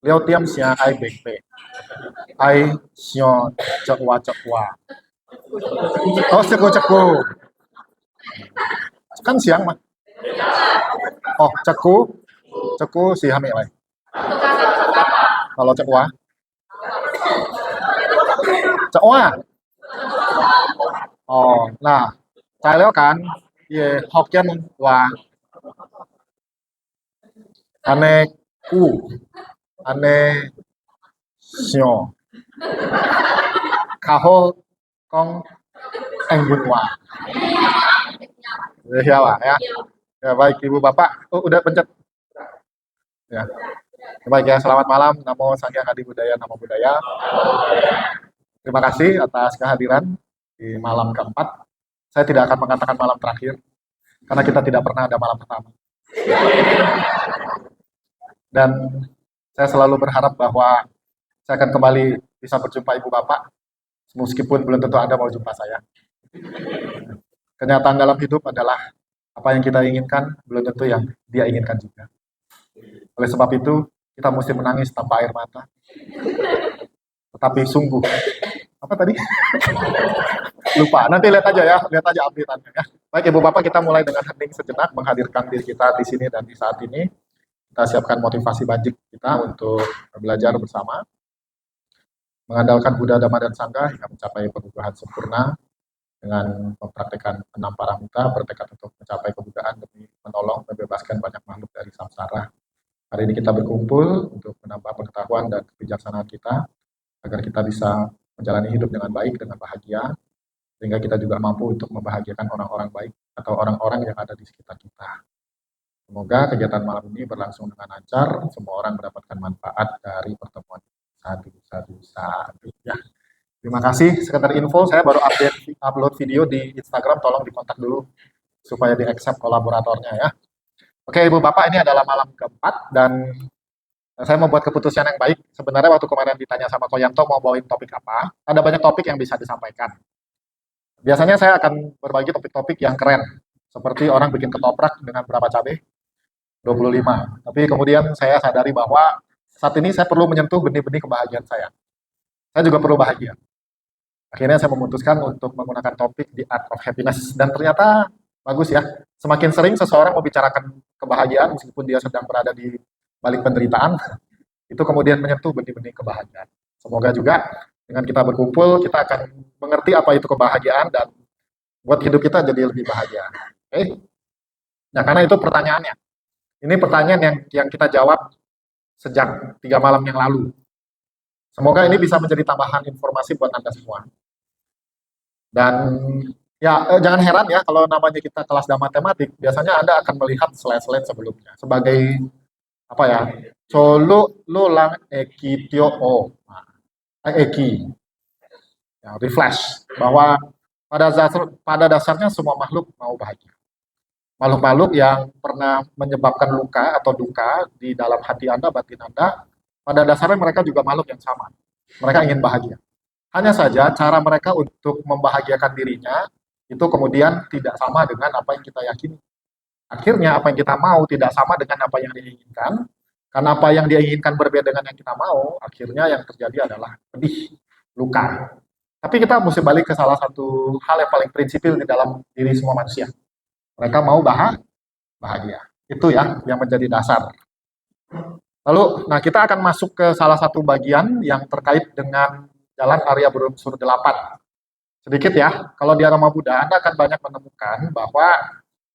liao tiam sia ai bek pe ai sio cekwa. Oh, ceku. Kan siang mah. Oh, ceku si hame lai. Kalau cekwa. Oh, nah, cai leo kan ye Hokkien wa ane ku ane sio kaho kong eng bun wa. Ya lah ya. Ya baik Ibu Bapak. Oh, udah pencet. Ya. Baik ya, selamat malam. Namo Sanghyang Adi Budaya, Namo Budaya. Terima kasih atas kehadiran di malam keempat. Saya tidak akan mengatakan malam terakhir, karena kita tidak pernah ada malam pertama. Dan saya selalu berharap bahwa saya akan kembali bisa berjumpa Ibu Bapak, meskipun belum tentu Anda mau jumpa saya. Kenyataan dalam hidup adalah apa yang kita inginkan belum tentu yang dia inginkan juga. Oleh sebab itu, kita mesti menangis tanpa air mata. Tetapi sungguh, apa tadi? Lupa, nanti lihat aja update-annya ya. Baik Ibu Bapak, kita mulai dengan hening sejenak, menghadirkan diri kita di sini dan di saat ini. Kita siapkan motivasi bajik kita untuk belajar bersama. Mengandalkan Buddha, Dhamma, dan Sangha hingga mencapai perubahan sempurna dengan mempraktekkan 6 paramita, bertekad untuk mencapai kebuddhaan demi menolong membebaskan banyak makhluk dari samsara. Hari ini kita berkumpul untuk menambah pengetahuan dan kebijaksanaan kita agar kita bisa menjalani hidup dengan baik, dengan bahagia, sehingga kita juga mampu untuk membahagiakan orang-orang baik atau orang-orang yang ada di sekitar kita. Semoga kegiatan malam ini berlangsung dengan lancar, semua orang mendapatkan manfaat dari pertemuan satu. Ya. Terima kasih. Sekedar info, saya baru upload video di Instagram, tolong dikontak dulu supaya di-accept kolaboratornya ya. Oke Ibu Bapak, ini adalah malam keempat dan saya mau buat keputusan yang baik. Sebenarnya waktu kemarin ditanya sama Koyanto mau bawain topik apa, ada banyak topik yang bisa disampaikan. Biasanya saya akan berbagi topik-topik yang keren, seperti orang bikin ketoprak dengan berapa cabai? 25. Tapi kemudian saya sadari bahwa saat ini saya perlu menyentuh benih-benih kebahagiaan saya. Saya juga perlu bahagia. Akhirnya saya memutuskan untuk menggunakan topik The Art of Happiness. Dan ternyata bagus ya. Semakin sering seseorang membicarakan kebahagiaan meskipun dia sedang berada di balik penderitaan, itu kemudian menyentuh benih-benih kebahagiaan. Semoga juga dengan kita berkumpul, kita akan mengerti apa itu kebahagiaan dan buat hidup kita jadi lebih bahagia. Oke? Nah, karena itu pertanyaannya. Ini pertanyaan yang kita jawab sejak 3 malam yang lalu. Semoga ini bisa menjadi tambahan informasi buat Anda semua. Dan ya jangan heran ya kalau namanya kita kelas matematik, biasanya Anda akan melihat slide-slide sebelumnya sebagai apa ya? Colo lulang eki tio o. Eki. Ya, refresh bahwa pada dasarnya semua makhluk mau bahagia. Makhluk-makhluk yang pernah menyebabkan luka atau duka di dalam hati Anda, batin Anda, pada dasarnya mereka juga makhluk yang sama. Mereka ingin bahagia. Hanya saja cara mereka untuk membahagiakan dirinya itu kemudian tidak sama dengan apa yang kita yakini. Akhirnya apa yang kita mau tidak sama dengan apa yang dia inginkan. Karena apa yang dia inginkan berbeda dengan yang kita mau, akhirnya yang terjadi adalah pedih, luka. Tapi kita mesti balik ke salah satu hal yang paling prinsipil di dalam diri semua manusia. Mereka mau bahagia. Itu ya yang menjadi dasar. Lalu, nah kita akan masuk ke salah satu bagian yang terkait dengan jalan Arya berunsur 8. Sedikit ya, kalau di Arama Buddha Anda akan banyak menemukan bahwa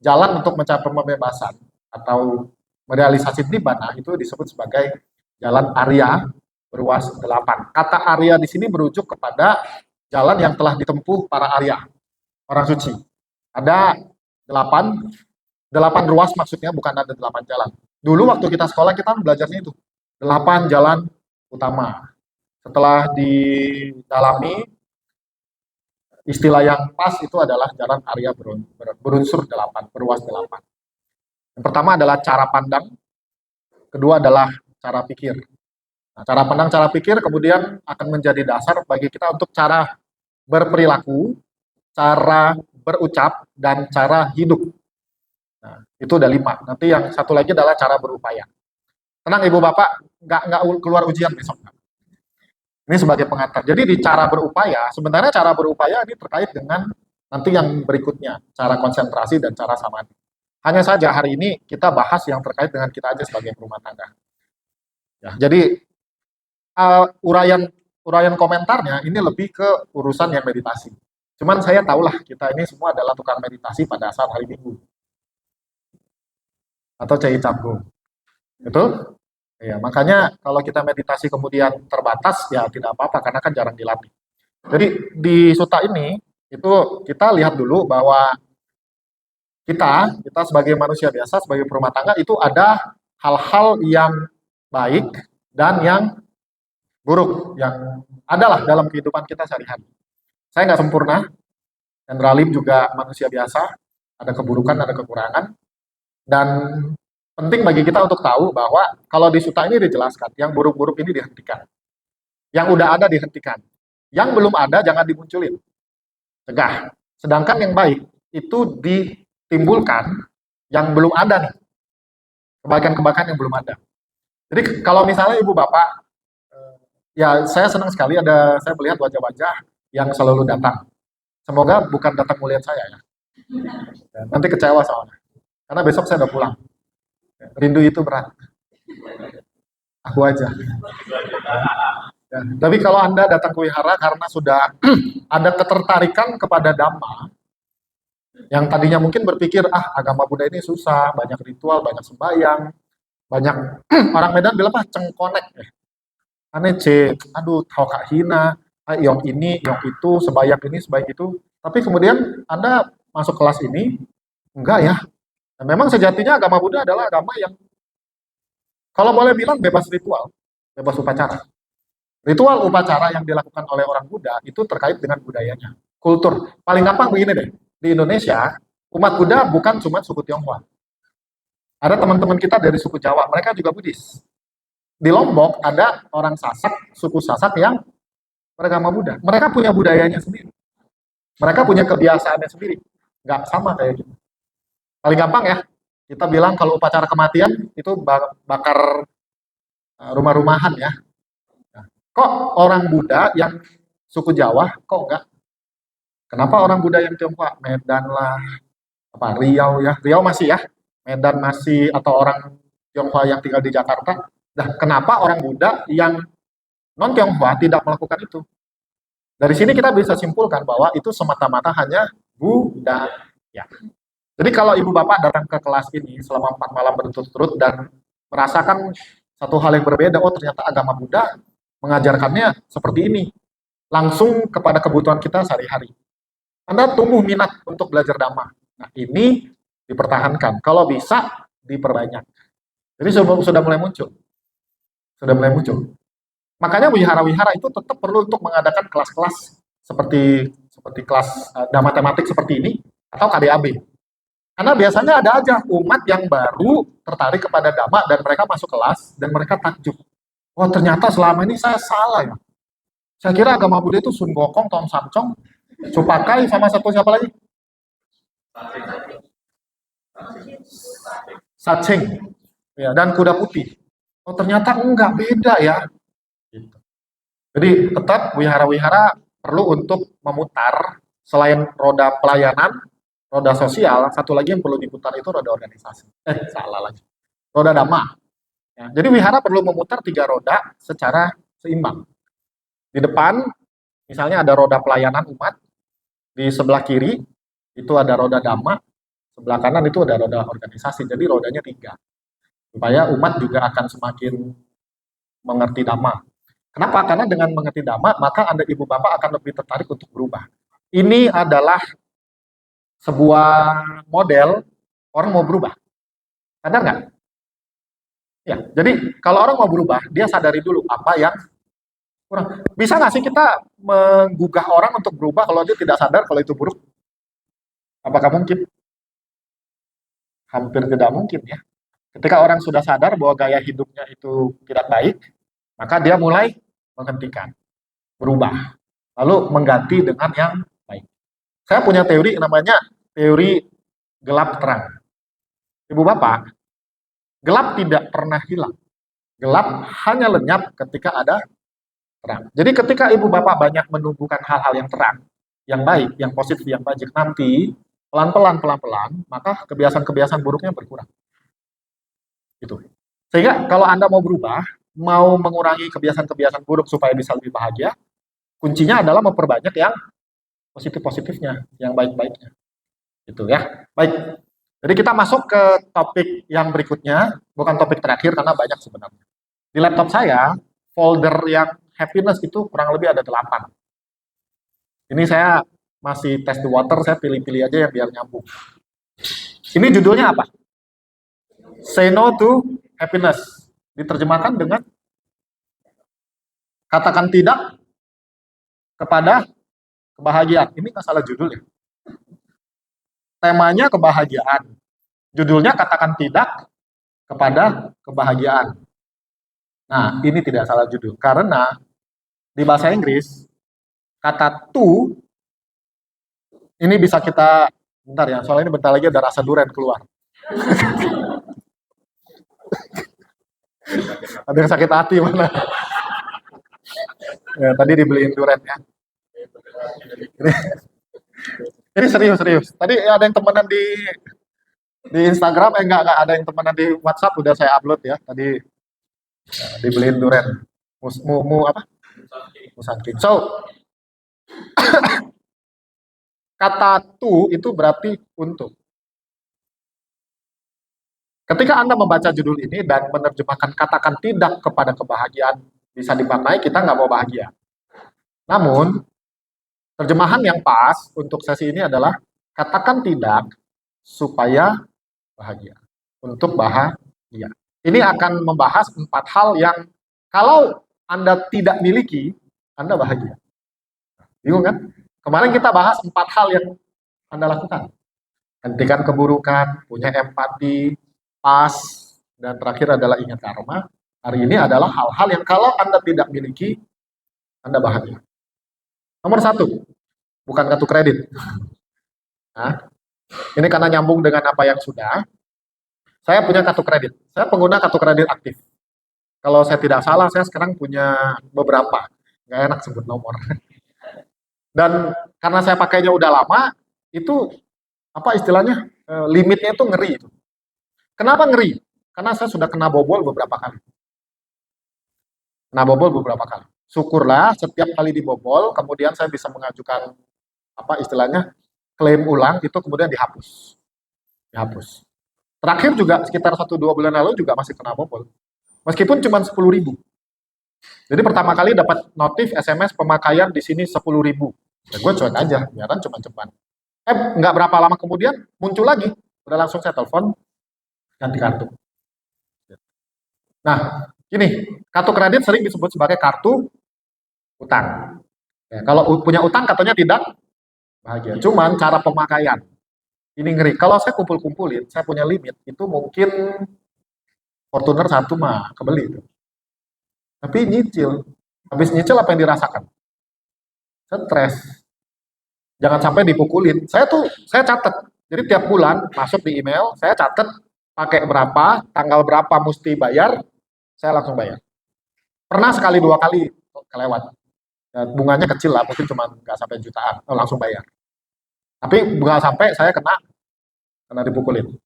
jalan untuk mencapai pembebasan atau merealisasi nibbana itu disebut sebagai jalan Arya beruas 8. Kata Arya di sini merujuk kepada jalan yang telah ditempuh para Arya, orang suci. Ada 8 ruas maksudnya, bukan ada 8 jalan. Dulu waktu kita sekolah kita belajarnya itu 8 jalan utama. Setelah didalami, istilah yang pas itu adalah jalan Arya berunsur 8, beruas 8. Yang pertama adalah cara pandang, kedua adalah cara pikir. Nah, cara pandang, cara pikir kemudian akan menjadi dasar bagi kita untuk cara berperilaku, cara berucap, dan cara hidup. Nah, itu udah 5. Nanti yang satu lagi adalah cara berupaya. Tenang Ibu Bapak, nggak keluar ujian besok. Ini sebagai pengantar. Jadi di cara berupaya, sebenarnya cara berupaya ini terkait dengan nanti yang berikutnya, cara konsentrasi dan cara samadhi. Hanya saja hari ini kita bahas yang terkait dengan kita aja sebagai rumah tangga. Ya, jadi uraian uraian komentarnya ini lebih ke urusan yang meditasi. Cuman saya tahulah kita ini semua adalah tukang meditasi pada saat hari Minggu atau cai cabgo. Betul? Ya, makanya kalau kita meditasi kemudian terbatas ya tidak apa-apa karena kan jarang dilatih. Jadi di suta ini itu kita lihat dulu bahwa kita sebagai manusia biasa, sebagai perumah tangga itu ada hal-hal yang baik dan yang buruk yang adalah dalam kehidupan kita sehari-hari. Saya nggak sempurna, dan Ralim juga manusia biasa, ada keburukan, ada kekurangan, dan penting bagi kita untuk tahu bahwa kalau di suta ini dijelaskan, yang buruk-buruk ini dihentikan, yang udah ada dihentikan, yang belum ada jangan dimunculin, cegah. Sedangkan yang baik itu ditimbulkan yang belum ada nih, kebaikan-kebaikan yang belum ada. Jadi kalau misalnya ibu bapak, ya saya senang sekali saya melihat wajah-wajah yang selalu datang. Semoga bukan datang melihat saya ya. Nanti kecewa soalnya. Karena besok saya udah pulang. Rindu itu berat. Aku aja. Ya, tapi kalau Anda datang ke wihara karena sudah ada ketertarikan kepada Dhamma, yang tadinya mungkin berpikir, agama Buddha ini susah, banyak ritual, banyak sembahyang, banyak orang Medan bilang cengkonek. Aneh aduh, tau kak hina, yang ini, yang itu, sebanyak ini, sebaik itu. Tapi kemudian Anda masuk kelas ini, enggak ya. Dan memang sejatinya agama Buddha adalah agama yang, kalau boleh bilang bebas ritual, bebas upacara. Ritual upacara yang dilakukan oleh orang Buddha itu terkait dengan budayanya, kultur. Paling gampang begini deh, di Indonesia, umat Buddha bukan cuma suku Tionghoa. Ada teman-teman kita dari suku Jawa, mereka juga Buddhis. Di Lombok ada orang Sasak, suku Sasak yang beragama Buddha. Mereka punya budayanya sendiri. Mereka punya kebiasaannya sendiri. Nggak sama kayak gitu. Paling gampang ya, kita bilang kalau upacara kematian itu bakar rumah-rumahan ya. Nah, kok orang Buddha yang suku Jawa, kok enggak? Kenapa orang Buddha yang Tionghoa? Medan lah, apa Riau ya, Riau masih ya, Medan masih, atau orang Tionghoa yang tinggal di Jakarta. Nah, kenapa orang Buddha yang non Tionghoa tidak melakukan itu? Dari sini kita bisa simpulkan bahwa itu semata-mata hanya budaya. Jadi kalau ibu bapak datang ke kelas ini selama 4 malam berturut-turut dan merasakan satu hal yang berbeda, oh ternyata agama Buddha mengajarkannya seperti ini, langsung kepada kebutuhan kita sehari-hari. Anda tumbuh minat untuk belajar Dhamma. Nah ini dipertahankan, kalau bisa diperbanyak. Jadi sudah mulai muncul. Sudah mulai muncul. Makanya wihara-wihara itu tetap perlu untuk mengadakan kelas-kelas seperti kelas Dhamma tematik seperti ini atau KDAB. Karena biasanya ada aja umat yang baru tertarik kepada Dhamma dan mereka masuk kelas dan mereka takjub. Oh ternyata selama ini saya salah ya. Saya kira agama Buddha itu Sun Gokong, Tom Samcong, Supakai, sama satu siapa lagi? Sacing. Ya, dan kuda putih. Oh ternyata enggak, beda ya. Gitu. Jadi tetap wihara-wihara perlu untuk memutar selain roda pelayanan, roda sosial, satu lagi yang perlu diputar itu roda organisasi. Salah lagi. Roda Dhamma. Ya, jadi wihara perlu memutar 3 roda secara seimbang. Di depan, misalnya ada roda pelayanan umat, di sebelah kiri itu ada roda Dhamma, sebelah kanan itu ada roda organisasi. Jadi rodanya 3. Supaya umat juga akan semakin mengerti Dhamma. Kenapa? Karena dengan mengerti Dhamma, maka Anda ibu bapak akan lebih tertarik untuk berubah. Ini adalah sebuah model orang mau berubah. Sadar nggak? Ya, jadi kalau orang mau berubah, dia sadari dulu apa yang kurang. Bisa nggak sih kita menggugah orang untuk berubah kalau dia tidak sadar kalau itu buruk? Apakah mungkin? Hampir tidak mungkin ya. Ketika orang sudah sadar bahwa gaya hidupnya itu tidak baik, maka dia mulai menghentikan, berubah, lalu mengganti dengan yang baik. Saya punya teori namanya teori gelap terang. Ibu bapak, gelap tidak pernah hilang. Gelap hanya lenyap ketika ada terang. Jadi ketika ibu bapak banyak menumbuhkan hal-hal yang terang, yang baik, yang positif, yang baik, nanti pelan-pelan, maka kebiasaan-kebiasaan buruknya berkurang. Gitu. Sehingga kalau Anda mau berubah, mau mengurangi kebiasaan-kebiasaan buruk supaya bisa lebih bahagia, kuncinya adalah memperbanyak yang positif-positifnya, yang baik-baiknya. Gitu ya. Baik. Jadi kita masuk ke topik yang berikutnya, bukan topik terakhir karena banyak sebenarnya. Di laptop saya, folder yang happiness itu kurang lebih ada 8. Ini saya masih test the water, saya pilih-pilih aja yang biar nyambung. Ini judulnya apa? Say no to happiness. Diterjemahkan dengan katakan tidak kepada kebahagiaan. Ini nggak salah judul ya. Temanya kebahagiaan. Judulnya katakan tidak kepada kebahagiaan. Nah, ini tidak salah judul. Karena di bahasa Inggris, kata to, ini bisa kita, bentar ya, soalnya ini bentar lagi ada rasa durian keluar. Ada yang sakit hati mana? Ya, tadi dibeliin durian ya. Ini serius. Tadi ada yang temenan di Instagram, enggak ada yang temenan di WhatsApp, udah saya upload ya. Tadi dibeliin durian. Apa? Musang King. So, kata to itu berarti untuk. Ketika Anda membaca judul ini dan menerjemahkan katakan tidak kepada kebahagiaan, bisa dimaknai kita nggak mau bahagia. Namun, terjemahan yang pas untuk sesi ini adalah katakan tidak supaya bahagia. Untuk bahagia. Ini akan membahas 4 hal yang kalau Anda tidak miliki, Anda bahagia. Bingung kan? Kemarin kita bahas 4 hal yang Anda lakukan. Hentikan keburukan, punya empati, pas, dan terakhir adalah ingat karma. Hari ini adalah hal-hal yang kalau Anda tidak miliki, Anda bahagia. Nomor 1, bukan kartu kredit. Nah, ini karena nyambung dengan apa yang sudah. Saya punya kartu kredit. Saya pengguna kartu kredit aktif. Kalau saya tidak salah, saya sekarang punya beberapa. Nggak enak sebut nomor. Dan karena saya pakainya udah lama, itu apa istilahnya, limitnya itu ngeri. Kenapa ngeri? Karena saya sudah kena bobol beberapa kali. Syukurlah setiap kali dibobol, kemudian saya bisa mengajukan apa istilahnya klaim ulang, itu kemudian dihapus. Terakhir juga sekitar 1-2 bulan lalu juga masih kena bobol. Meskipun cuma 10.000. Jadi pertama kali dapat notif SMS pemakaian di sini 10.000. Ya gue cuek aja, biaran cuma cepat. Nggak berapa lama kemudian muncul lagi. Udah langsung saya telepon ganti kartu. Nah, gini, kartu kredit sering disebut sebagai kartu utang. Ya, kalau punya utang katanya tidak bahagia. Cuman cara pemakaian ini ngeri. Kalau saya kumpul-kumpulin, saya punya limit itu mungkin Fortuner 1 mah kebeli itu. Tapi nyicil. Habis nyicil apa yang dirasakan? Stres. Jangan sampai dipukulin. Saya catat. Jadi tiap bulan masuk di email, saya catat pakai berapa, tanggal berapa mesti bayar, saya langsung bayar. Pernah sekali 2 kali kelewat. Ya, bunganya kecil lah, mungkin cuma nggak sampai jutaan, langsung bayar. Tapi nggak sampai saya kena dipukulin.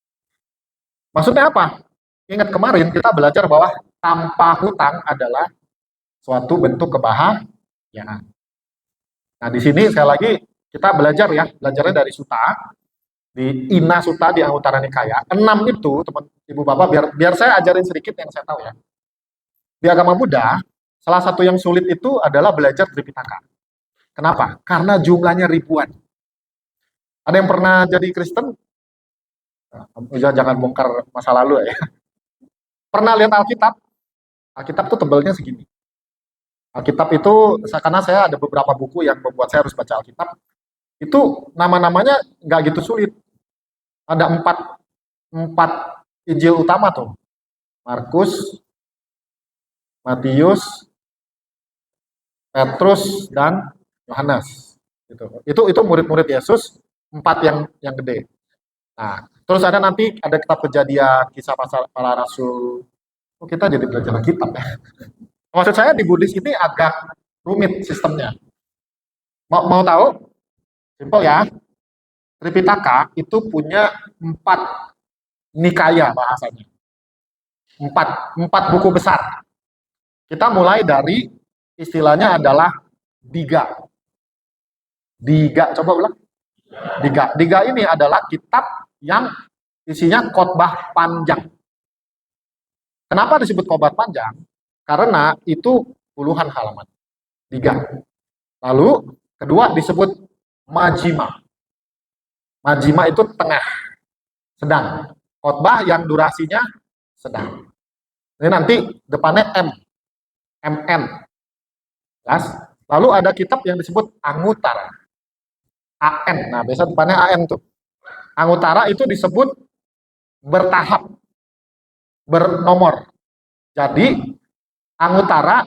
Maksudnya apa? Ingat kemarin kita belajar bahwa tanpa hutang adalah suatu bentuk kebahagiaan. Nah, di sini sekali lagi kita belajarnya dari Sutta, di Ina Sutta di Anguttara Nikaya. 6 itu, teman Ibu Bapak, biar saya ajarin sedikit yang saya tahu ya. Di agama Buddha, salah satu yang sulit itu adalah belajar Tripitaka. Kenapa? Karena jumlahnya ribuan. Ada yang pernah jadi Kristen? Jangan bongkar masa lalu ya. Pernah lihat Alkitab? Alkitab tuh tebelnya segini. Alkitab itu, karena saya ada beberapa buku yang membuat saya harus baca Alkitab, itu nama-namanya nggak gitu sulit. Ada empat Injil utama tuh. Markus, Matius, Petrus, dan Yohanes. Itu murid-murid Yesus, 4 yang gede. Nah, terus ada nanti ada kitab Kejadian, Kisah Para Rasul, Oh, kita jadi belajar kitab ya. Maksud saya di Buddhis ini agak rumit sistemnya. Mau tahu? Simpel ya. Tripitaka itu punya 4 nikaya bahasanya. Empat buku besar. Kita mulai dari istilahnya adalah Diga. Diga, coba ulang. Diga. Diga ini adalah kitab yang isinya khotbah panjang. Kenapa disebut khotbah panjang? Karena itu puluhan halaman. Diga. Lalu kedua disebut Majima. Majima itu tengah, sedang. Khotbah yang durasinya sedang. Ini nanti depannya M, MN. Jelas? Lalu ada kitab yang disebut Anguttara. AN. Nah, biasa depannya AN tuh. Anguttara itu disebut bertahap, bernomor. Jadi, Anguttara,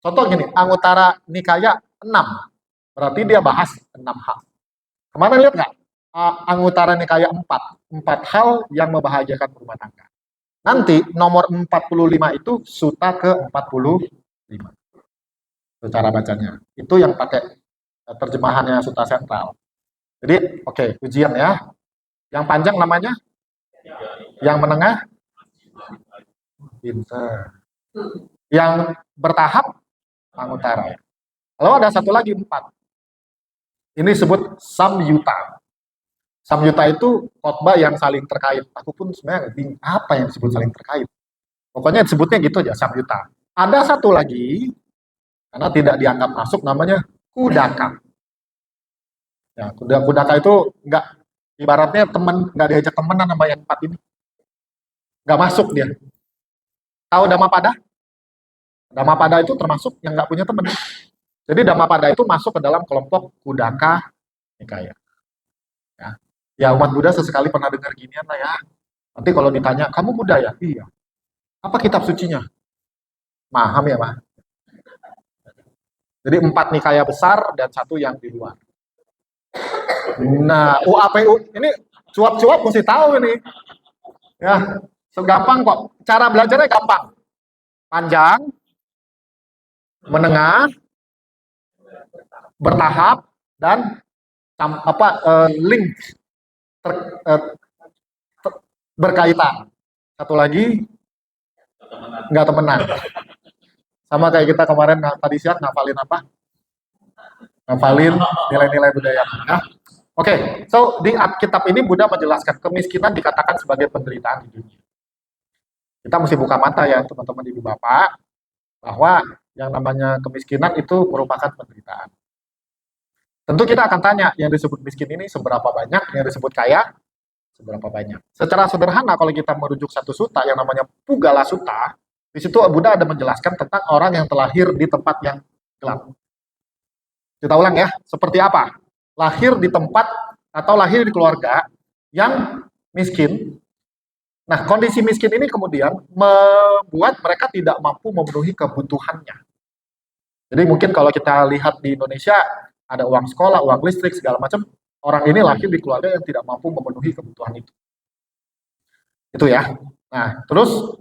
contoh gini, Anguttara Nikaya 6. Berarti dia bahas 6 hal. Kemarin lihat nggak? Anguttara Nikaya 4. 4 hal yang membahagiakan rumah tangga. Nanti nomor 45 itu Sutta ke-45. Itu cara bacanya. Itu yang pakai terjemahannya Sutta Sentral. Jadi, oke, ujian ya. Yang panjang namanya? Yang menengah? Pinter. Yang bertahap? Anguttara. Lalu ada satu lagi 4. Ini disebut Samyutta. Samyutta itu khotbah yang saling terkait. Aku pun sebenarnya bingung apa yang disebut saling terkait. Pokoknya disebutnya gitu aja, Samyutta. Ada satu lagi, karena tidak dianggap masuk, namanya Kudaka. Ya, Kudaka itu nggak, ibaratnya teman, nggak diajak temenan sama yang 4 ini. Nggak masuk dia. Tahu Dhammapada? Dhammapada itu termasuk yang nggak punya teman. Jadi Dhammapada itu masuk ke dalam kelompok Kudaka Nikaya. Ya. Ya, umat Buddha sesekali pernah dengar ginian lah ya. Nanti kalau ditanya, kamu Buddha ya? Iya. Apa kitab sucinya? Paham ya, Pak? Jadi 4 nikaya besar dan 1 yang di luar. Nah, UAPU ini cuap-cuap mesti tahu ini. Ya, segampang kok. Cara belajarnya gampang. Panjang, menengah, bertahap, dan link berkaitan. Satu lagi, nggak temenan. Sama kayak kita kemarin tadi siang ngafalin apa? Ngafalin nilai-nilai budaya. Ya. Oke, so di kitab ini Buddha menjelaskan kemiskinan dikatakan sebagai penderitaan di dunia. Kita mesti buka mata ya teman-teman ibu bapak, bahwa yang namanya kemiskinan itu merupakan penderitaan. Tentu kita akan tanya, yang disebut miskin ini seberapa banyak, yang disebut kaya seberapa banyak. Secara sederhana kalau kita merujuk satu sutta yang namanya Pugala Sutta, di situ Buddha ada menjelaskan tentang orang yang terlahir di tempat yang gelap. Kita ulang ya, seperti apa? Lahir di tempat atau lahir di keluarga yang miskin. Nah, kondisi miskin ini kemudian membuat mereka tidak mampu memenuhi kebutuhannya. Jadi mungkin kalau kita lihat di Indonesia, ada uang sekolah, uang listrik, segala macam, orang ini lahir di keluarga yang tidak mampu memenuhi kebutuhan itu. Itu ya. Nah, terus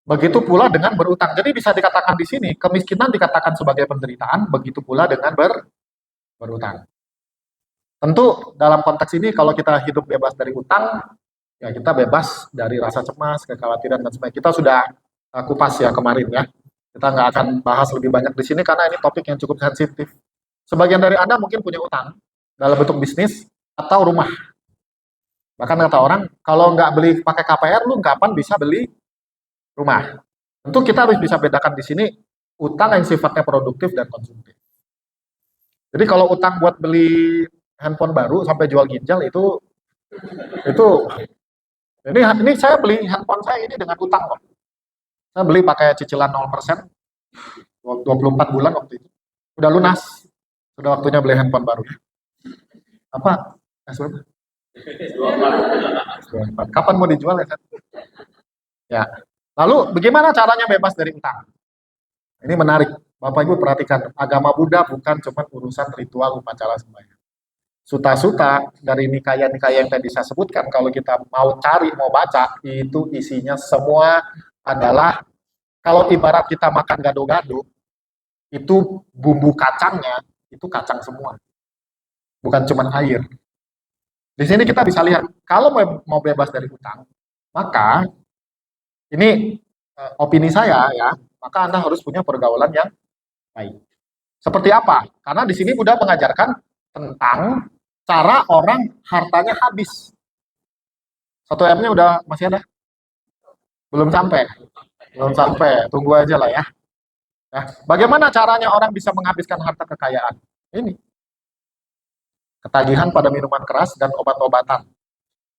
begitu pula dengan berutang. Jadi bisa dikatakan di sini, kemiskinan dikatakan sebagai penderitaan, begitu pula dengan berutang. Tentu dalam konteks ini kalau kita hidup bebas dari utang, ya kita bebas dari rasa cemas, kekhawatiran, dan sebagainya. Kita sudah kupas ya kemarin ya. Kita nggak akan bahas lebih banyak di sini karena ini topik yang cukup sensitif. Sebagian dari Anda mungkin punya utang dalam bentuk bisnis atau rumah. Bahkan kata orang, kalau nggak beli pakai KPR, lu kapan bisa beli rumah? Tentu kita harus bisa bedakan di sini utang yang sifatnya produktif dan konsumtif. Jadi kalau utang buat beli handphone baru sampai jual ginjal itu ini saya beli handphone saya ini dengan utang kok. Saya beli pakai cicilan 0%, 24 bulan waktu itu. Udah lunas. Sudah waktunya beli handphone baru. Apa? Kapan mau dijual ya kan? Ya. Lalu bagaimana caranya bebas dari utang? Ini menarik. Bapak Ibu perhatikan, agama Buddha bukan cuma urusan ritual upacara sembahyang. Sutta-sutta dari nikaya-nikaya yang tadi saya sebutkan, kalau kita mau cari, mau baca, itu isinya semua adalah Kalau ibarat kita makan gado-gado, itu bumbu kacangnya itu kacang semua, bukan cuma air. Di sini kita bisa lihat, kalau mau bebas dari hutang, maka ini opini saya ya, maka Anda harus punya pergaulan yang baik. Seperti apa? Karena di sini udah mengajarkan tentang cara orang hartanya habis. Satu M-nya udah masih ada? Belum sampai. Belum sampai. Tunggu aja lah ya. Nah, bagaimana caranya orang bisa menghabiskan harta kekayaan? Ini ketagihan pada minuman keras dan obat-obatan.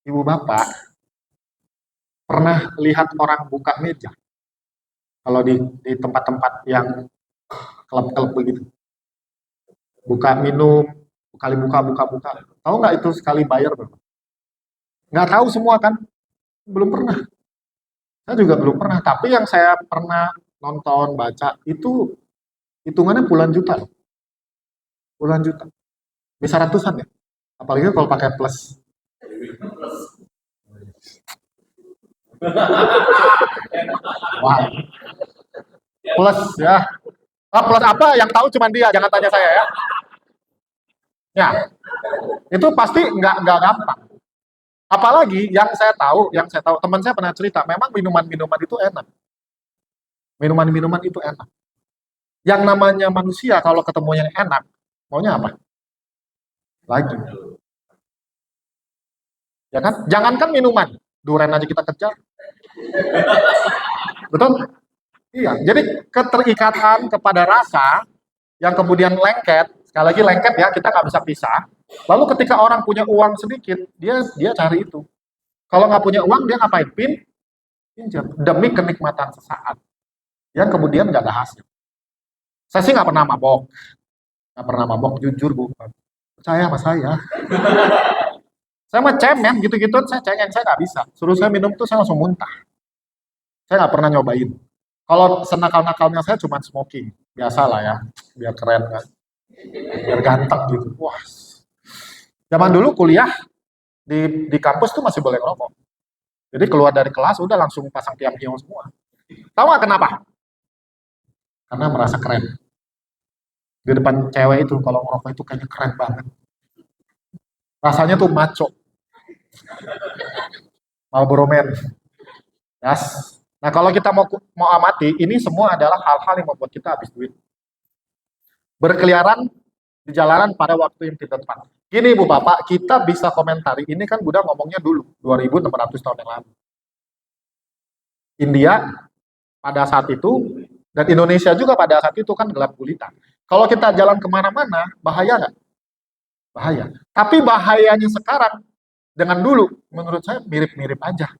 Ibu bapak pernah lihat orang buka meja kalau di tempat-tempat yang klub-klub begitu, buka minum, kali buka. Tahu nggak itu sekali bayar berapa? Nggak tahu semua kan? Belum pernah. Saya juga belum pernah. Tapi yang saya pernah nonton, baca itu hitungannya puluhan juta loh. Puluhan juta. Bisa ratusan ya. Apalagi kalau pakai plus. Wah, plus ya. Ah, plus apa? Yang tahu cuma dia. Jangan tanya saya ya. Ya, itu pasti nggak gampang. Apalagi yang saya tahu teman saya pernah cerita, memang minuman-minuman itu enak. Minuman-minuman itu enak. Yang namanya manusia kalau ketemu yang enak, maunya apa? Lagi. Ya kan? Jangankan minuman, durian aja kita kejar. Betul? Iya. Jadi keterikatan kepada rasa yang kemudian lengket, sekali lagi lengket ya, kita nggak bisa pisah. Lalu ketika orang punya uang sedikit, dia cari itu. Kalau nggak punya uang, dia ngapain? Pinjam. Demi kenikmatan sesaat. Yang kemudian nggak ada hasil. Saya sih nggak pernah mabok. Nggak pernah mabok, jujur Bu. Percaya sama saya. Saya mah cemen, gitu-gitu saya cengeng, saya nggak bisa. Suruh saya minum tuh saya langsung muntah. Saya nggak pernah nyobain. Kalau senakal-nakalnya saya cuma smoking. Biasa lah ya, biar keren kan. Biar ganteng gitu. Wah, zaman dulu kuliah di kampus tuh masih boleh ngerokok. Jadi keluar dari kelas udah langsung pasang tiang-tiang semua. Tahu nggak kenapa? Karena merasa keren. Di depan cewek itu kalau ngerokok itu kayaknya keren banget. Rasanya tuh maco, Marlboro Man. Yes. Nah kalau kita mau amati, ini semua adalah hal-hal yang membuat kita habis duit. Berkeliaran di jalanan pada waktu yang tidak tepat. Gini Bu Bapak, kita bisa komentari, ini kan Buddha ngomongnya dulu, 2600 tahun yang lalu. India pada saat itu, dan Indonesia juga pada saat itu kan gelap gulita. Kalau kita jalan kemana-mana, bahaya nggak? Bahaya. Tapi bahayanya sekarang dengan dulu, menurut saya mirip-mirip aja.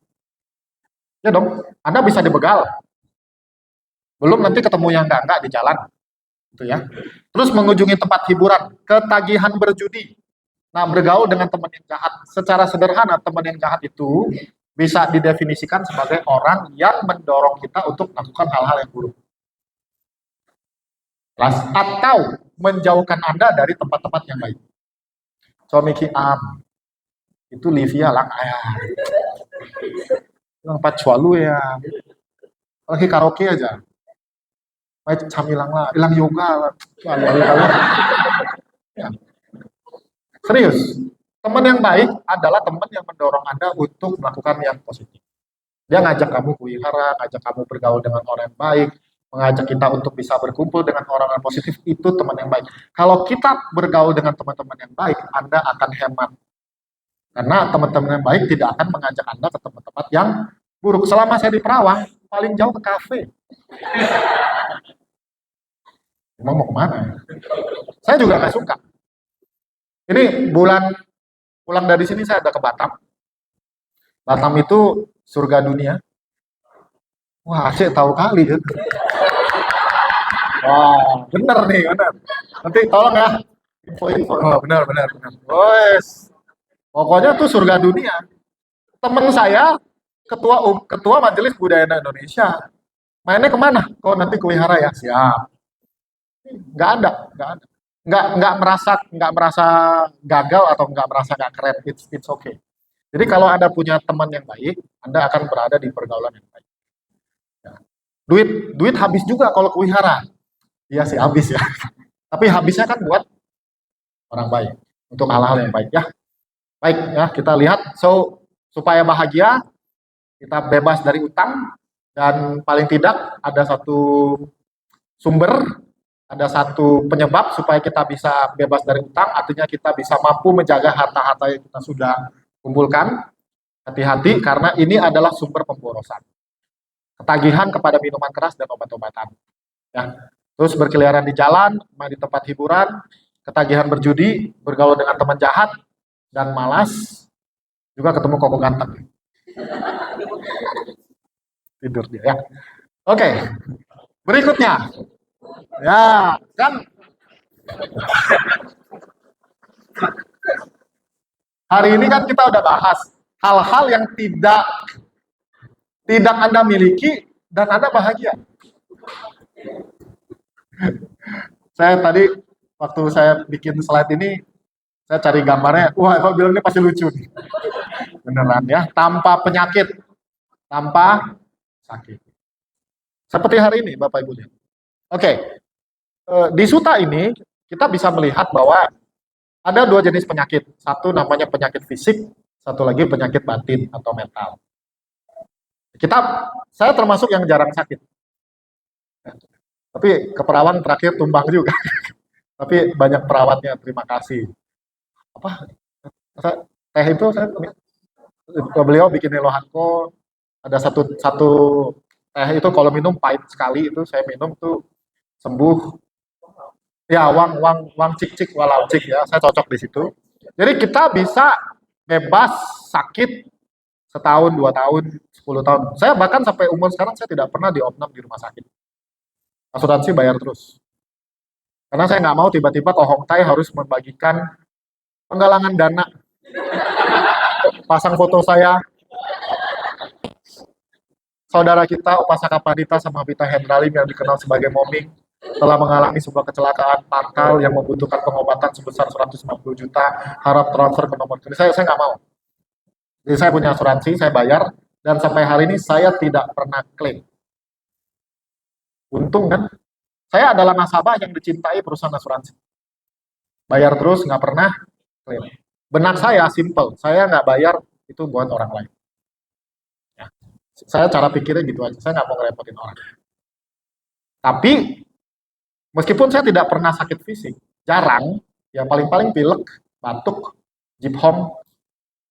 Ya dong, Anda bisa dibegal. Belum nanti ketemu yang enggak di jalan. Gitu ya. Terus mengunjungi tempat hiburan, ketagihan berjudi. Nah, bergaul dengan teman yang jahat. Secara sederhana, teman yang jahat itu bisa didefinisikan sebagai orang yang mendorong kita untuk melakukan hal-hal yang buruk. Atau menjauhkan Anda dari tempat-tempat yang baik. Suami Am, itu Livia lang ayah. Yang pacualu ya. Lagi karaoke aja. Baik camilang lah, hilang yoga lah. Ya. Serius, teman yang baik adalah teman yang mendorong Anda untuk melakukan yang positif. Dia ngajak kamu wihara, ngajak kamu bergaul dengan orang yang baik, mengajak kita untuk bisa berkumpul dengan orang yang positif, itu teman yang baik. Kalau kita bergaul dengan teman-teman yang baik, Anda akan hemat. Karena teman-teman yang baik tidak akan mengajak Anda ke tempat-tempat yang buruk. Selama saya di Perawang, paling jauh ke kafe. Emang mau kemana ya? Saya juga nggak suka. Ini bulan pulang dari sini saya ada ke Batam. Batam itu surga dunia. Wah, Aceh tahu kali ya. Wah, bener nih, bener. Nanti tolong ya, info-info. Oh, bener. Wes, pokoknya tuh surga dunia. Temen saya, ketua Majelis Budaya Indonesia, mainnya kemana? Kok nanti ke wihara ya? Siap. Nggak ada, nggak ada. Nggak merasa gagal atau nggak merasa nggak keren. It's okay. Jadi kalau Anda punya teman yang baik, Anda akan berada di pergaulan yang baik. Ya. Duit habis juga kalau kewihara. Iya sih habis ya. Tapi habisnya kan buat orang baik, untuk hal-hal yang baik ya. Baik ya, kita lihat. So, supaya bahagia, kita bebas dari utang, dan paling tidak ada satu sumber, ada satu penyebab supaya kita bisa bebas dari utang, artinya kita bisa mampu menjaga harta-harta yang kita sudah kumpulkan. Hati-hati karena ini adalah sumber pemborosan. Ketagihan kepada minuman keras dan obat-obatan. Ya. Terus berkeliaran di jalan, main di tempat hiburan, ketagihan berjudi, bergaul dengan teman jahat, dan malas, juga ketemu koko ganteng. Tidur dia ya. Oke, berikutnya. Ya, kan hari ini kan kita udah bahas hal-hal yang tidak Anda miliki dan Anda bahagia. Saya tadi waktu saya bikin slide ini, saya cari gambarnya. Wah, Eva bilang ini pasti lucu nih. Beneran ya, tanpa penyakit, tanpa sakit. Seperti hari ini, Bapak Ibu lihat. Oke, di Suta ini kita bisa melihat bahwa ada dua jenis penyakit. Satu namanya penyakit fisik, satu lagi penyakit batin atau mental. Saya termasuk yang jarang sakit. Tapi keperawan terakhir tumbang juga. Tapi banyak perawatnya, terima kasih. Apa? Teh itu beliau bikin Lohanko, ada satu teh itu kalau minum pahit sekali, itu saya minum tuh sembuh. Ya, wang cik walau cik ya, saya cocok di situ. Jadi kita bisa bebas sakit setahun, 2 tahun, 10 tahun. Saya bahkan sampai umur sekarang saya tidak pernah diopnam di rumah sakit. Asuransi bayar terus. Karena saya nggak mau tiba-tiba ke Hong Tai harus membagikan penggalangan dana. Pasang foto saya, saudara kita Upasaka Padita sama Vita Hendralim yang dikenal sebagai Moming telah mengalami sebuah kecelakaan fatal yang membutuhkan pengobatan sebesar 150 juta, harap transfer ke nomor kredit. Saya nggak mau. Jadi saya punya asuransi, saya bayar, dan sampai hari ini saya tidak pernah klaim. Untung kan? Saya adalah nasabah yang dicintai perusahaan asuransi. Bayar terus, nggak pernah klaim. Benak saya simple, saya nggak bayar itu buat orang lain. Ya. Saya cara pikirnya gitu aja, saya nggak mau ngerepotin orang. Tapi meskipun saya tidak pernah sakit fisik, jarang, ya paling-paling pilek, batuk, jiphong,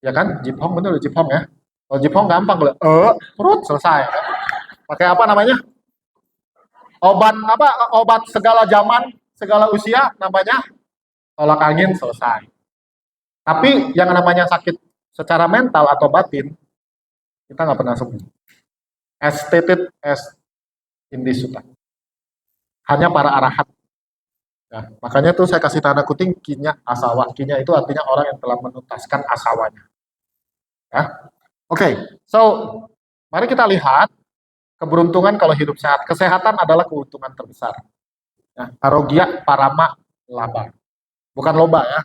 ya kan? Jiphong bener jiphong ya. Kalau jiphong gampang, perut selesai. Pakai apa namanya? Obat segala zaman, segala usia namanya tolak angin selesai. Tapi yang namanya sakit secara mental atau batin, kita nggak pernah sembuh. As stated as in this suta. Hanya para arahat. Nah, makanya tuh saya kasih tanda kuting kinya asawa. Kinya itu artinya orang yang telah menuntaskan asawanya. Ya. Oke, so mari kita lihat keberuntungan kalau hidup sehat. Kesehatan adalah keuntungan terbesar. Ya, arogia parama laba. Bukan loba ya.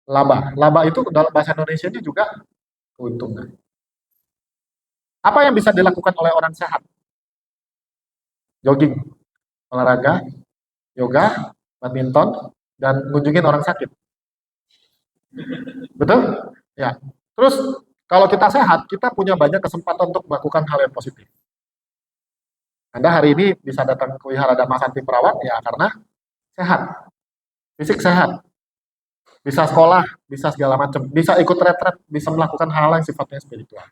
Laba. Laba itu dalam bahasa Indonesia-nya juga keuntungan. Apa yang bisa dilakukan oleh orang sehat? Jogging, olahraga, yoga, badminton, dan ngunjungin orang sakit. Betul? Ya. Terus kalau kita sehat, kita punya banyak kesempatan untuk melakukan hal yang positif. Anda hari ini bisa datang ke Wihara Dhamma Santi Perawan ya karena sehat. Fisik sehat. Bisa sekolah, bisa segala macam, bisa ikut retret, bisa melakukan hal-hal yang sifatnya spiritual.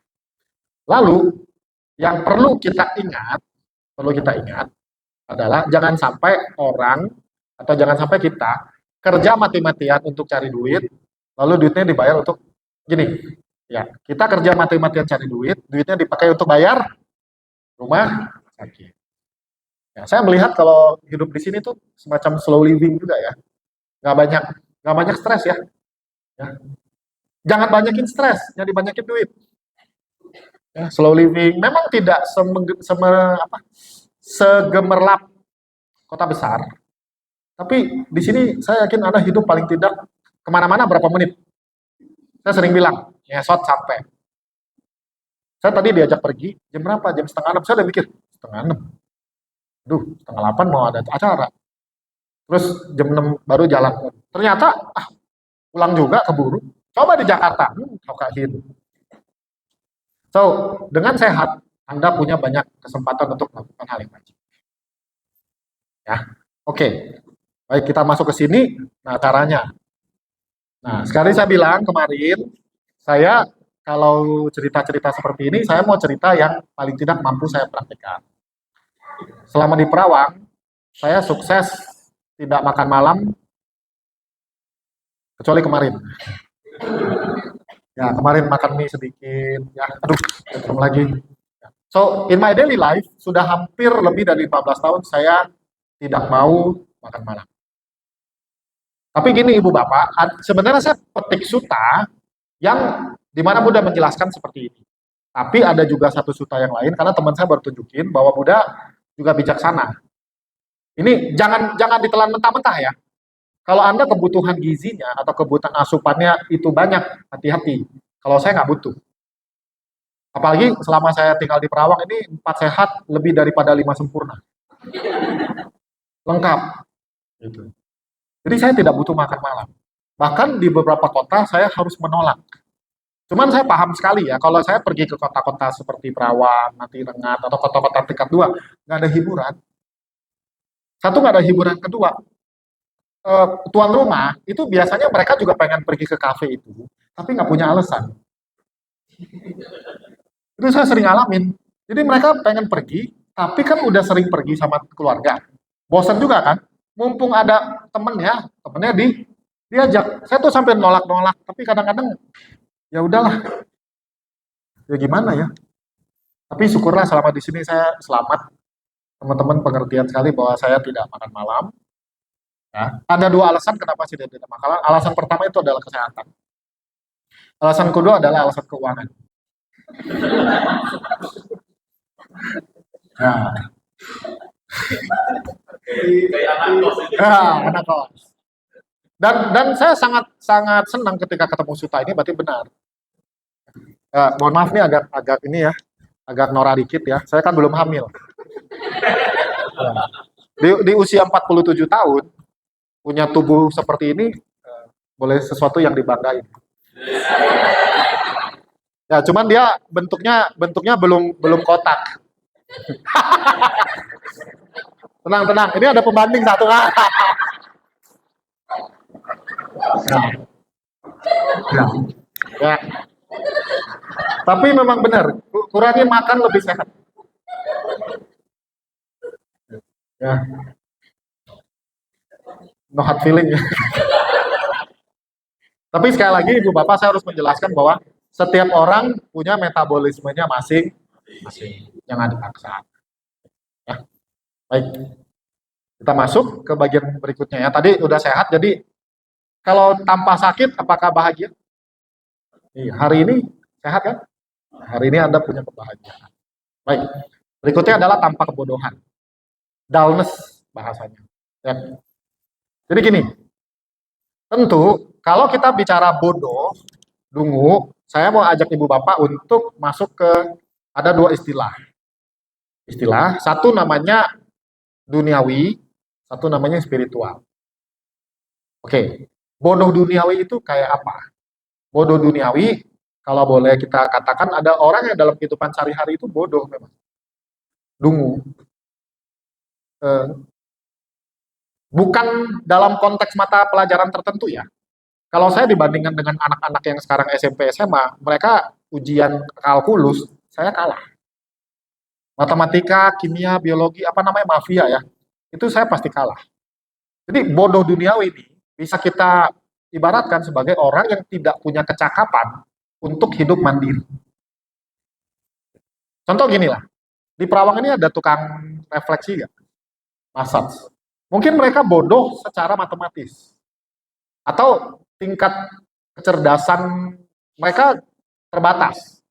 Lalu yang perlu kita ingat adalah jangan sampai orang atau jangan sampai kita kerja mati-matian untuk cari duit, lalu duitnya dibayar untuk gini. Ya, kita kerja mati-matian cari duit, duitnya dipakai untuk bayar rumah sakit. Ya, saya melihat kalau hidup di sini tuh semacam slow living juga ya. Nggak banyak stres ya. Ya. Jangan banyakin stres, jangan dibanyakin duit. Ya, slow living memang tidak segemerlap kota besar. Tapi di sini saya yakin Anda hidup paling tidak kemana-mana berapa menit. Saya sering bilang, ngesot sampai. Saya tadi diajak pergi, jam berapa? Jam 5:30. Saya udah mikir, 5:30. Duh, setengah 8 mau ada acara. Terus jam 6 baru jalan. Ternyata pulang juga keburu. Coba di Jakarta, gitu. So, dengan sehat, Anda punya banyak kesempatan untuk melakukan hal yang baik. Ya, oke. Baik, kita masuk ke sini. Nah, caranya. Nah, sekali saya bilang kemarin, saya kalau cerita-cerita seperti ini, saya mau cerita yang paling tidak mampu saya praktekkan. Selama di Perawang, saya sukses tidak makan malam, kecuali kemarin. Ya, kemarin makan mie sedikit. Ya, aduh, belum lagi. So, in my daily life, sudah hampir lebih dari 15 tahun saya tidak mau makan malam. Tapi gini Ibu Bapak, sebenarnya saya petik suta yang dimana Buddha menjelaskan seperti ini. Tapi ada juga satu suta yang lain, karena teman saya baru tunjukin bahwa Buddha juga bijaksana. Ini jangan jangan ditelan mentah-mentah ya. Kalau Anda kebutuhan gizinya atau kebutuhan asupannya itu banyak, hati-hati. Kalau saya nggak butuh. Apalagi selama saya tinggal di Perawang ini 4 sehat lebih daripada 5 sempurna. Lengkap. Gitu. Jadi saya tidak butuh makan malam. Bahkan di beberapa kota saya harus menolak. Cuman saya paham sekali ya, kalau saya pergi ke kota-kota seperti Perawang, nanti Rengat, atau kota-kota tingkat 2, nggak ada hiburan. Satu, nggak ada hiburan. Kedua, tuan rumah itu biasanya mereka juga pengen pergi ke kafe itu, tapi nggak punya alasan. Itu saya sering alamin. Jadi mereka pengen pergi, tapi kan udah sering pergi sama keluarga. Bosan juga kan? Mumpung ada temennya diajak. Saya tuh sampai nolak-nolak, tapi kadang-kadang ya udahlah, ya gimana ya. Tapi syukurlah selama di sini saya selamat. Teman-teman pengertian sekali bahwa saya tidak makan malam. Ya. Ada dua alasan kenapa saya tidak makan malam. Alasan pertama itu adalah kesehatan. Alasan kedua adalah alasan keuangan. Nah, anak kos. Dan saya sangat sangat senang ketika ketemu Suta ini, berarti benar. Mohon maaf nih agak agak ini ya, agak norak dikit ya. Saya kan belum hamil. Di usia 47 tahun punya tubuh seperti ini boleh sesuatu yang dibanggain. Ya, cuman dia bentuknya belum belum kotak. Tenang, tenang. Ini ada pembanding satu. Nah, ya. Ya. Tapi memang benar, kurangi makan lebih sehat. Ya, no hard feeling ya. Tapi sekali lagi Ibu Bapak saya harus menjelaskan bahwa setiap orang punya metabolismenya masing-masing. Jangan dipaksa. Ya, baik. Kita masuk ke bagian berikutnya ya. Tadi udah sehat, jadi kalau tanpa sakit apakah bahagia? Hari ini sehat kan? Hari ini Anda punya kebahagiaan. Baik. Berikutnya adalah tanpa kebodohan. Dullness bahasanya. Ya. Jadi gini, tentu kalau kita bicara bodoh, dungu, saya mau ajak Ibu Bapak untuk masuk ke ada dua istilah. Istilah, satu namanya duniawi, satu namanya spiritual. Oke, bodoh duniawi itu kayak apa? Bodoh duniawi, kalau boleh kita katakan ada orang yang dalam kehidupan sehari-hari itu bodoh memang. Dungu. Bukan dalam konteks mata pelajaran tertentu ya. Kalau saya dibandingkan dengan anak-anak yang sekarang SMP SMA, mereka ujian kalkulus, saya kalah. Matematika, kimia, biologi, apa namanya mafia ya, itu saya pasti kalah. Jadi bodoh duniawi ini bisa kita ibaratkan sebagai orang yang tidak punya kecakapan untuk hidup mandiri. Contoh gini lah, di Perawang ini ada tukang refleksi ya, massage. Mungkin mereka bodoh secara matematis, atau tingkat kecerdasan mereka terbatas.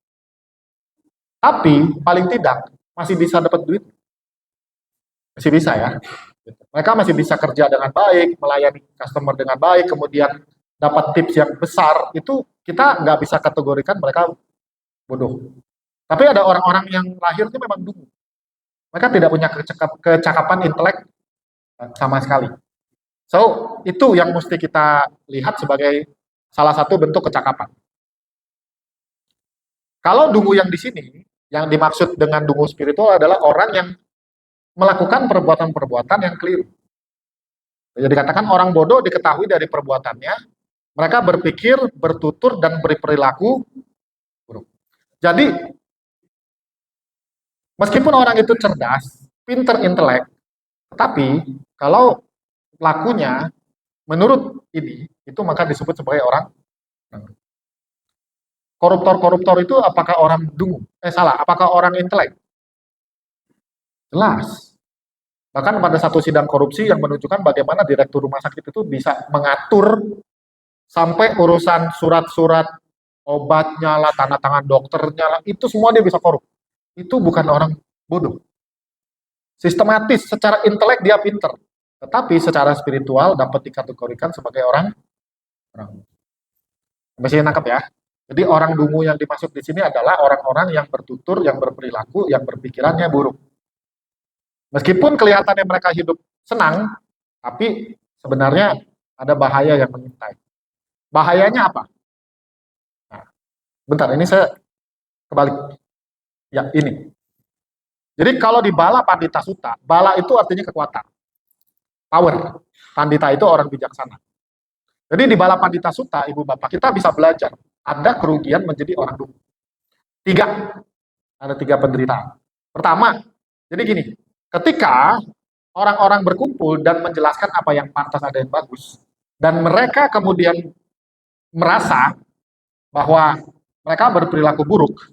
Tapi paling tidak masih bisa dapat duit, masih bisa ya. Mereka masih bisa kerja dengan baik, melayani customer dengan baik, kemudian dapat tips yang besar, itu kita nggak bisa kategorikan mereka bodoh. Tapi ada orang-orang yang lahirnya memang dungu. Mereka tidak punya kecakapan intelek sama sekali. So, itu yang mesti kita lihat sebagai salah satu bentuk kecakapan. Kalau dungu yang di sini, yang dimaksud dengan dungu spiritual adalah orang yang melakukan perbuatan-perbuatan yang keliru. Jadi dikatakan orang bodoh diketahui dari perbuatannya, mereka berpikir, bertutur, dan berperilaku buruk. Jadi, meskipun orang itu cerdas, pinter intelek, tetapi kalau lakunya menurut ini, itu maka disebut sebagai orang. Koruptor-koruptor itu apakah orang dungu? Salah, apakah orang intelek? Jelas. Bahkan pada satu sidang korupsi yang menunjukkan bagaimana direktur rumah sakit itu bisa mengatur sampai urusan surat-surat obatnya lah, tanda tangan dokternya lah, itu semua dia bisa korup. Itu bukan orang bodoh. Sistematis, secara intelek dia pinter. Tetapi secara spiritual dapat dikategorikan sebagai orang. Masih nangkep ya? Jadi orang dungu yang dimaksud di sini adalah orang-orang yang bertutur, yang berperilaku, yang berpikirannya buruk. Meskipun kelihatannya mereka hidup senang, tapi sebenarnya ada bahaya yang mengintai. Bahayanya apa? Nah, bentar, ini saya kebalik. Ya, ini. Jadi kalau di bala pandita suta, bala itu artinya kekuatan, power. Pandita itu orang bijaksana. Jadi di bala pandita suta, ibu bapak, kita bisa belajar. Ada kerugian menjadi orang dungu. Ada tiga penderitaan. Pertama, jadi gini, ketika orang-orang berkumpul dan menjelaskan apa yang pantas, ada yang bagus, dan mereka kemudian merasa bahwa mereka berperilaku buruk,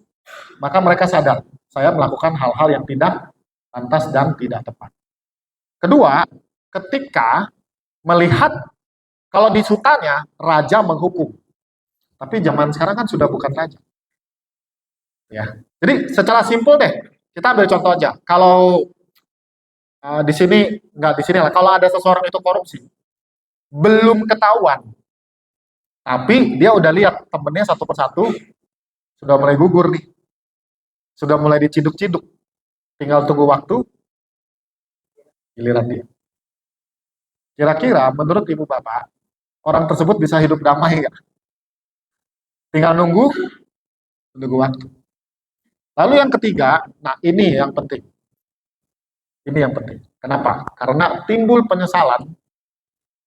maka mereka sadar, saya melakukan hal-hal yang tidak pantas dan tidak tepat. Kedua, ketika melihat kalau di sutanya, raja menghukum. Tapi zaman sekarang kan sudah bukan raja. Ya. Jadi secara simpel deh, kita ambil contoh aja. Kalau di sini, nggak di sini lah, kalau ada seseorang itu korupsi, belum ketahuan, tapi dia udah lihat temennya satu persatu, sudah mulai gugur nih. Sudah mulai diciduk-ciduk. Tinggal tunggu waktu, giliran dia. Kira-kira menurut ibu bapak, orang tersebut bisa hidup damai nggak? Tinggal nunggu waktu. Lalu yang ketiga, nah ini yang penting. Ini yang penting. Kenapa? Karena timbul penyesalan,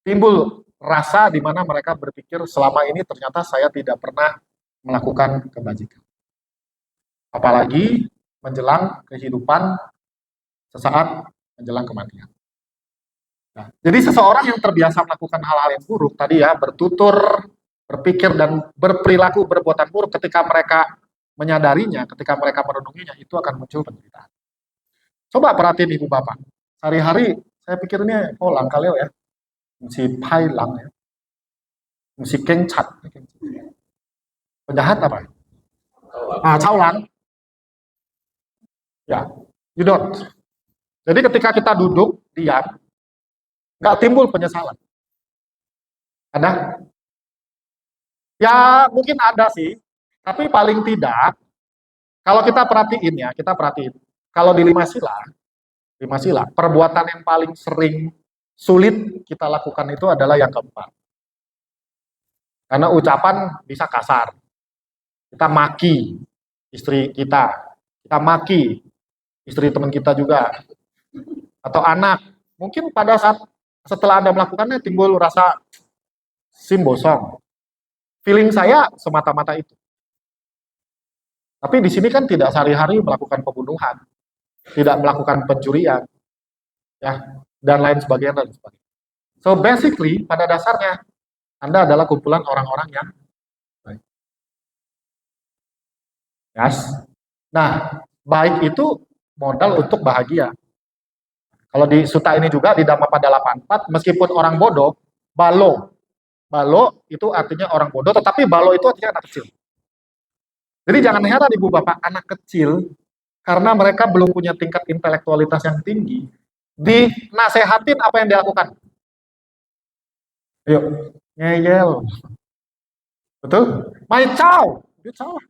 timbul rasa di mana mereka berpikir selama ini ternyata saya tidak pernah melakukan kebajikan. Apalagi menjelang kehidupan sesaat menjelang kematian. Nah, jadi seseorang yang terbiasa melakukan hal-hal yang buruk tadi ya, bertutur, berpikir dan berperilaku berbuatan buruk, ketika mereka menyadarinya, ketika mereka merenunginya, itu akan muncul penderitaan. Coba perhatiin ibu bapak, sehari-hari saya pikir ini lang kaleo ya, mesti pai lang ya, mesti kengcat, penjahat apa? Cao lang. Ya, you don't. Jadi ketika kita duduk diam, nggak timbul penyesalan. Ada? Ya mungkin ada sih, tapi paling tidak kalau kita perhatiin ya, kita perhatiin. Kalau di lima sila, perbuatan yang paling sering sulit kita lakukan itu adalah yang keempat. Karena ucapan bisa kasar. Kita maki istri kita maki istri teman kita juga, atau anak. Mungkin pada saat setelah Anda melakukannya timbul rasa simbosong. Feeling saya semata-mata itu. Tapi di sini kan tidak sehari-hari melakukan pembunuhan, tidak melakukan pencurian, ya, dan lain sebagainya. So basically pada dasarnya Anda adalah kumpulan orang-orang yang baik. Yes. Nah, baik itu modal untuk bahagia. Kalau di Suta ini juga di Dhammapada 84, meskipun orang bodoh, balo. Balo itu artinya orang bodoh, tetapi balo itu artinya anak kecil. Jadi jangan heran ibu bapak, anak kecil karena mereka belum punya tingkat intelektualitas yang tinggi, dinasehatin apa yang dilakukan. Ayo, ngeyel. Betul? Mai chow. Dia salah.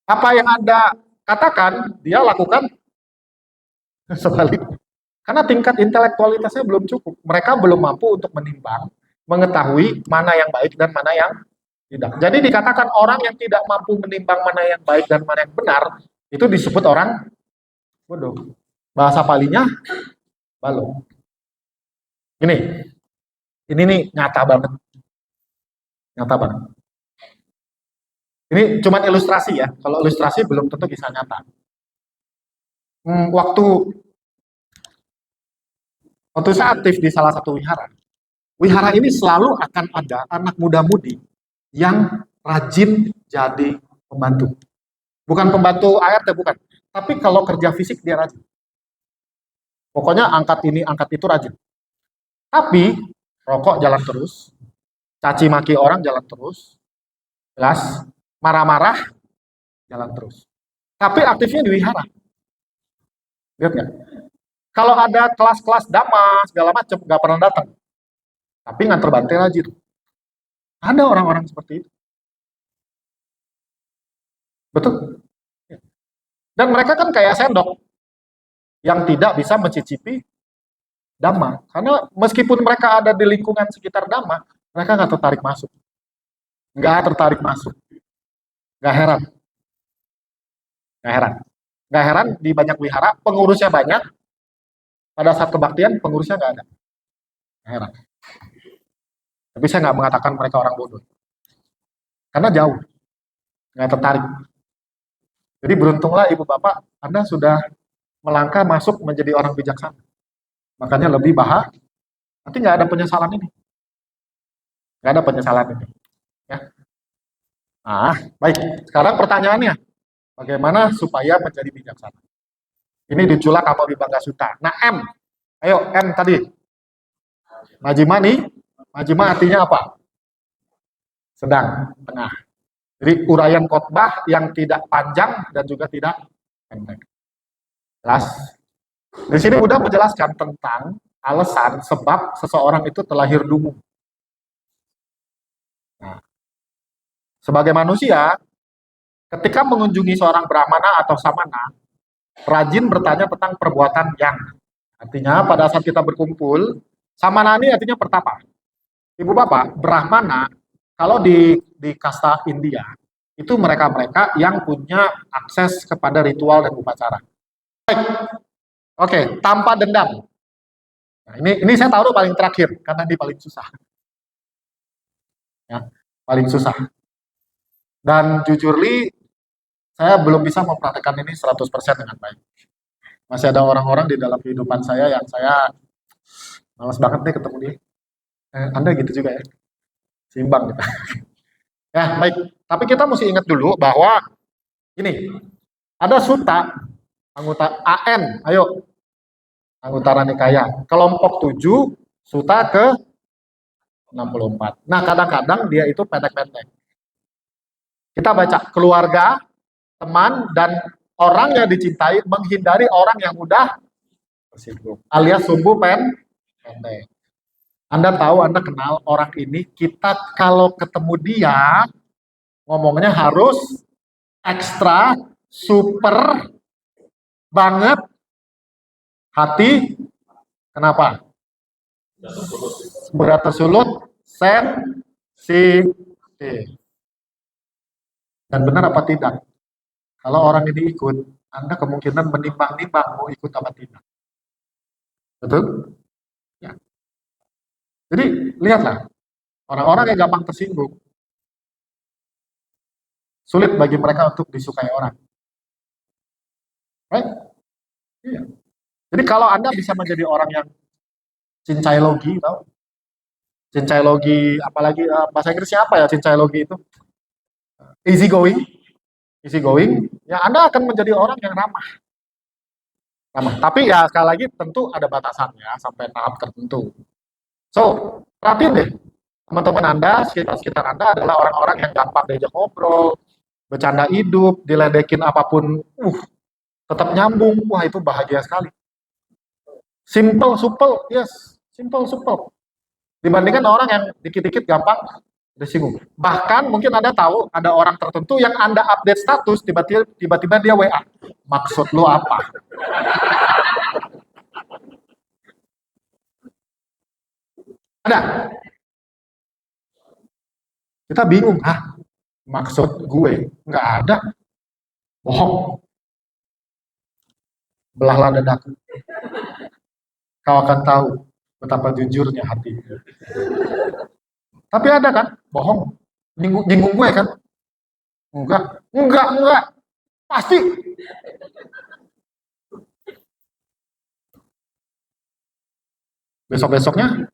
Apa yang Anda katakan, dia lakukan Sebaliknya. Karena tingkat intelektualitasnya belum cukup. Mereka belum mampu untuk menimbang, mengetahui mana yang baik dan mana yang tidak. Jadi dikatakan orang yang tidak mampu menimbang mana yang baik dan mana yang benar, itu disebut orang bodoh. Bahasa palinya balo. Ini nih nyata banget. Nyata banget. Ini cuma ilustrasi ya. Kalau ilustrasi belum tentu bisa nyata. Waktu saya aktif di salah satu wihara, wihara ini selalu akan ada anak muda-mudi yang rajin jadi pembantu. Bukan pembantu ART, bukan. Tapi kalau kerja fisik dia rajin. Pokoknya angkat ini, angkat itu rajin. Tapi rokok jalan terus, caci maki orang jalan terus, gas, marah-marah jalan terus. Tapi aktifnya di wihara. Lihat nggak? Kalau ada kelas-kelas dhamma segala macam nggak pernah datang. Tapi nganter bantai rajin. Ada orang-orang seperti itu. Betul. Dan mereka kan kayak sendok yang tidak bisa mencicipi dhamma. Karena meskipun mereka ada di lingkungan sekitar dhamma, mereka nggak tertarik masuk. Nggak tertarik masuk. Nggak heran. Nggak heran. Nggak heran di banyak wihara, pengurusnya banyak, pada saat kebaktian pengurusnya nggak ada. Nggak heran. Tapi saya nggak mengatakan mereka orang bodoh. Karena jauh. Nggak tertarik. Jadi beruntunglah ibu bapak, Anda sudah melangkah masuk menjadi orang bijaksana. Makanya lebih bahas, nanti nggak ada penyesalan ini. Nggak ada penyesalan ini. Ya. Nah, baik. Sekarang pertanyaannya, bagaimana supaya menjadi bijaksana? Ini diculak sama Vibangga Sutta. Nah, M. Ayo, M tadi. Majima nih. Majima artinya apa? Sedang, tengah. Jadi uraian khotbah yang tidak panjang dan juga tidak pendek. Jelas? Di sini udah menjelaskan tentang alasan sebab seseorang itu terlahir dungu. Nah, sebagai manusia, ketika mengunjungi seorang brahmana atau samana, rajin bertanya tentang perbuatan yang. Artinya pada saat kita berkumpul, samana ini artinya pertapa. Ibu bapak, brahmana, kalau di kasta India, itu mereka-mereka yang punya akses kepada ritual dan upacara. Baik, oke, tanpa dendam. Nah, ini saya taruh paling terakhir, karena ini paling susah. Ya, paling susah. Dan jujur li, saya belum bisa mempraktekkan ini 100% dengan baik. Masih ada orang-orang di dalam kehidupan saya yang saya malas banget nih ketemu dia. Anda gitu juga ya? Seimbang gitu. Ya, baik. Tapi kita mesti ingat dulu bahwa ini ada sutta anggota AN, ayo Anguttara Nikaya, kelompok 7, sutta ke 64. Nah, kadang-kadang dia itu pendek-pendek. Kita baca keluarga, teman, dan orang yang dicintai menghindari orang yang mudah tersinggung, alias sumbu pendek. Anda tahu, Anda kenal orang ini, kita kalau ketemu dia, ngomongnya harus ekstra, super, banget, hati, kenapa? Berat tersulut, sensitif. Dan benar apa tidak? Kalau orang ini ikut, Anda kemungkinan menimbang-nimbang mau ikut apa tidak. Betul? Ya. Jadi, lihatlah. Orang-orang yang gampang tersinggung, sulit bagi mereka untuk disukai orang. Right? Iya. Jadi kalau Anda bisa menjadi orang yang cincai logi, tahu? Cincai logi, apalagi bahasa Inggrisnya apa ya cincai logi itu? Easy going, ya Anda akan menjadi orang yang ramah. Tapi ya sekali lagi tentu ada batasannya sampai tahap tertentu. So, perhatiin deh, teman-teman Anda, sekitar Anda adalah orang-orang yang gampang diajak ngobrol, bercanda hidup, diledekin apapun, tetap nyambung. Wah, itu bahagia sekali. Simple, supel, yes, simple, supel. Dibandingkan orang yang dikit-dikit gampang tersinggung. Bahkan mungkin Anda tahu ada orang tertentu yang Anda update status, tiba-tiba dia WA. Maksud lu apa? Ada. Kita bingung, maksud gue nggak ada, bohong, belahlah dadaku. Kau akan tahu betapa jujurnya hati. Tapi ada kan, bohong, nyinggung gue kan? Enggak, pasti. Besok-besoknya,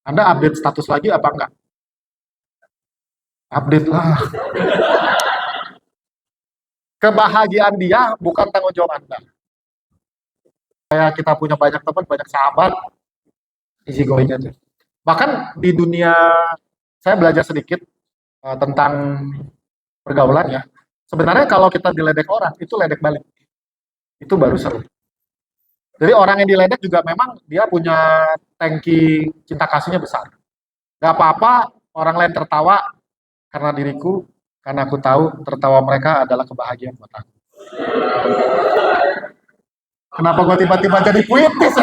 Anda update status lagi apa enggak? Update lah. Kebahagiaan dia bukan tanggung jawab Anda. Kayak kita punya banyak teman, banyak sahabat, easy going aja. Bahkan di dunia, saya belajar sedikit tentang pergaulan ya. Sebenarnya kalau kita diledek orang, itu ledek balik. Itu baru seru. Jadi orang yang diledek juga memang dia punya tangki cinta kasihnya besar. Gak apa-apa orang lain tertawa karena diriku, karena aku tahu tertawa mereka adalah kebahagiaan buat aku. Kenapa gue tiba-tiba jadi puitis?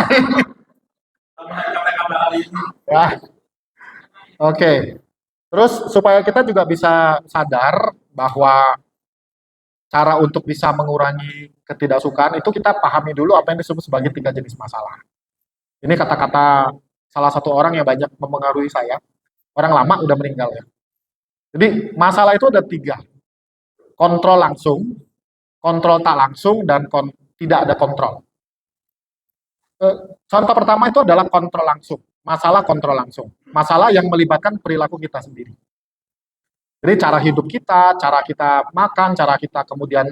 Ya, oke. Terus supaya kita juga bisa sadar bahwa cara untuk bisa mengurangi ketidaksukaan itu kita pahami dulu apa yang disebut sebagai 3 jenis masalah. Ini kata-kata salah satu orang yang banyak mempengaruhi saya. Orang lama udah meninggal ya. Jadi masalah itu ada 3. Kontrol langsung, kontrol tak langsung, dan tidak ada kontrol. Contoh pertama itu adalah kontrol langsung. Masalah kontrol langsung. Masalah yang melibatkan perilaku kita sendiri. Jadi cara hidup kita, cara kita makan, cara kita kemudian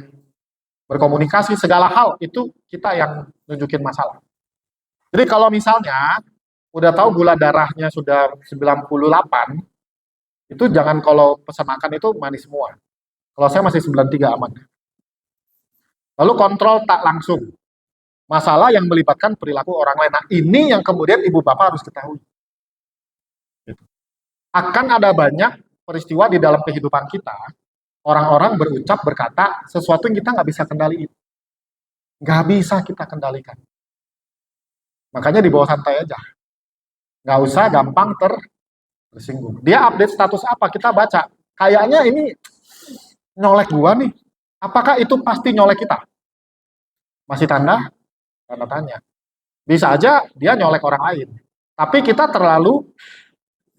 berkomunikasi, segala hal itu kita yang nunjukin masalah. Jadi kalau misalnya udah tahu gula darahnya sudah 98, itu jangan kalau pesan makan itu manis semua. Kalau saya masih 93 aman. Lalu kontrol tak langsung. Masalah yang melibatkan perilaku orang lain. Nah, ini yang kemudian ibu bapak harus ketahui. Akan ada banyak peristiwa di dalam kehidupan kita, orang-orang berucap, berkata, sesuatu yang kita nggak bisa kendaliin. Nggak bisa kita kendalikan. Makanya dibawa santai aja. Nggak usah gampang tersinggung. Dia update status apa, kita baca. Kayaknya ini nyolek gua nih. Apakah itu pasti nyolek kita? Masih tanda tanya. Bisa aja dia nyolek orang lain. Tapi kita terlalu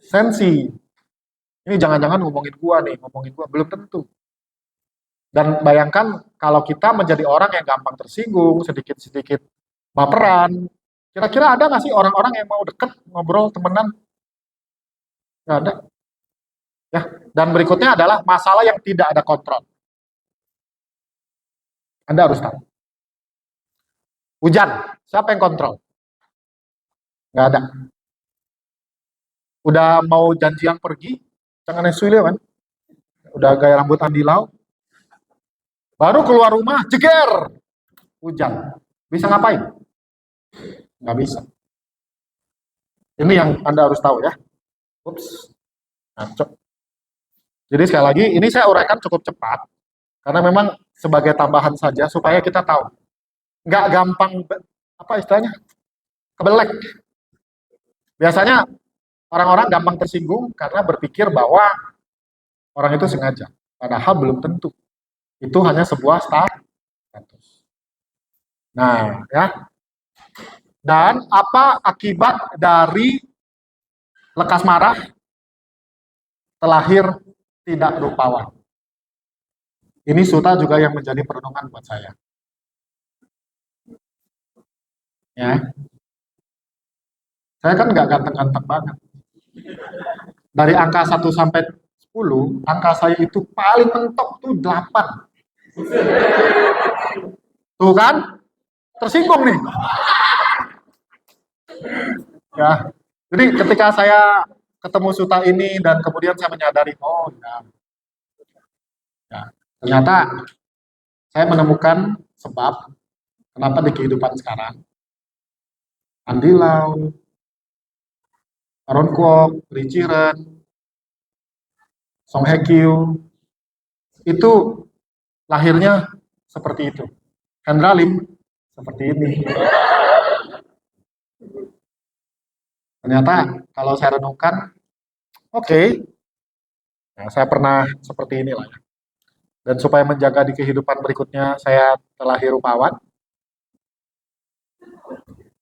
sensi. Ini jangan-jangan ngomongin gua nih, ngomongin gua. Belum tentu. Dan bayangkan kalau kita menjadi orang yang gampang tersinggung, sedikit-sedikit baperan. Kira-kira ada nggak sih orang-orang yang mau deket, ngobrol, temenan? Nggak ada. Ya. Dan berikutnya adalah masalah yang tidak ada kontrol. Anda harus tahu. Hujan, siapa yang kontrol? Nggak ada. Udah mau janjian pergi, jangan esule kan? Udah gaya rambut andilau, baru keluar rumah, jeger, hujan. Bisa ngapain? Nggak bisa. Ini yang Anda harus tahu ya. Ups, ngaco. Jadi sekali lagi, ini saya uraikan cukup cepat, karena memang sebagai tambahan saja, supaya kita tahu. Nggak gampang, apa istilahnya, kebelek. Biasanya orang-orang gampang tersinggung karena berpikir bahwa orang itu sengaja. Padahal belum tentu. Itu hanya sebuah status. Nah, ya. Dan apa akibat dari lekas marah, terlahir tidak rupawan? Ini suta juga yang menjadi perenungan buat saya. Ya. Saya kan nggak ganteng-ganteng banget. Dari angka 1 sampai 10, angka saya itu paling mentok tuh 8. Tuh kan? Tersinggung nih. Ya. Jadi ketika saya ketemu Suta ini dan kemudian saya menyadari, oh ya, ternyata saya menemukan sebab kenapa di kehidupan sekarang Andi Lau, Aaron Kwok, Richiren, Song Hye Kyo itu lahirnya seperti itu. Hendra Lim seperti ini. Ternyata kalau saya renungkan, oke, nah, saya pernah seperti inilah ya. Dan supaya menjaga di kehidupan berikutnya, saya telah rupawan.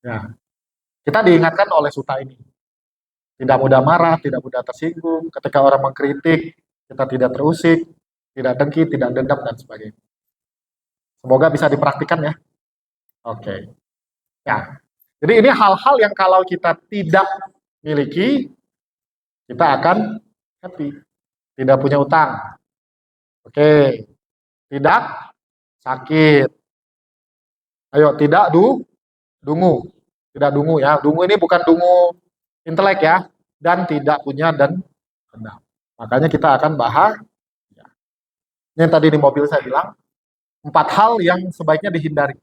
Ya, kita diingatkan oleh Suta ini. Tidak mudah marah, tidak mudah tersinggung. Ketika orang mengkritik, kita tidak terusik, tidak dengki, tidak dendam, dan sebagainya. Semoga bisa dipraktikkan ya. Oke. Ya. Jadi ini hal-hal yang kalau kita tidak miliki, kita akan happy. Tidak punya utang. Oke. Tidak sakit. Ayo, tidak dungu. Tidak dungu ya. Dungu ini bukan dungu intelek ya. Dan tidak punya dendam. Makanya kita akan bahagia. Ini yang tadi di mobil saya bilang, 4 hal yang sebaiknya dihindari.